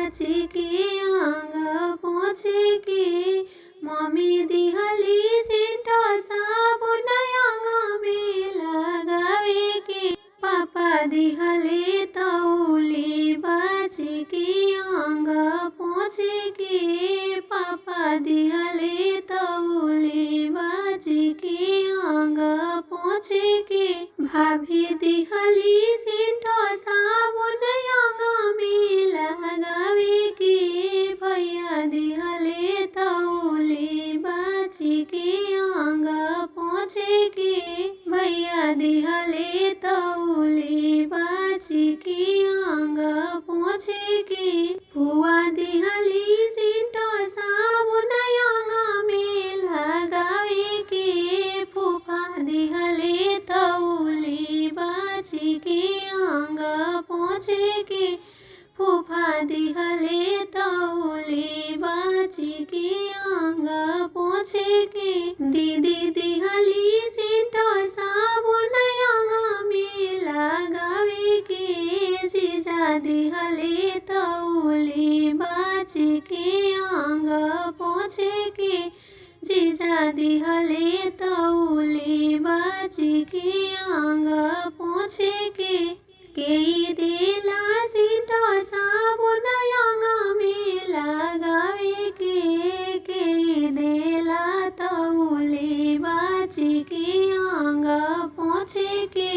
बाची के अंग पोछे के। मम्मी दिहली सेंट साबुन अंग में लगावे के। पापा दिहले तौली बाची के अंग पोछे के। पापा दिहले तौली बाची के अंग पोछे के। भाभी दिहली सेंट साबुन अंग में लगावे के। भैया दिहले तौली बाची के अंग पोछे के। भैया दिहले तौली बाची के अंग पोछे के। फुआ दिहली सेंट साबुन अंग में लगावे के। फूफा दिहले तौली बाची के अंग पोछे के। फूफा दिहले तौली बाची के अंग पोछे के। दीदी दिहली सेंट साबुन अंग में लगावे के। जीजा दिहले तौली बाची के अंग पोछे के। जीजा दिहले तौली बाची के अंग पोछे के। केई देला सेंट साबुन अंग में लगावे के। केई देला तौली बाची के अंग पोछे के।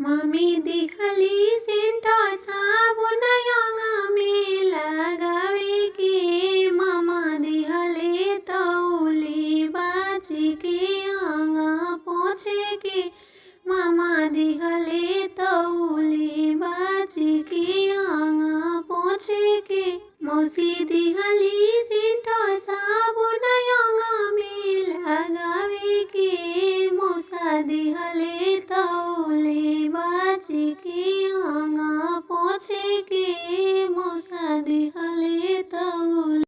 मम्मी दिहली सेंट साबुन अंग में लगावे के। मामा दिहले तौली बाची के अंग पोछे के। मामा दिहले तौली बाची के अंग पोछे के। मौसी दिहली सेंट साबुन अंग में लगावे के। मौसा दिहले तौली बाची के अंग पोछे के। मौसा दिहले तौली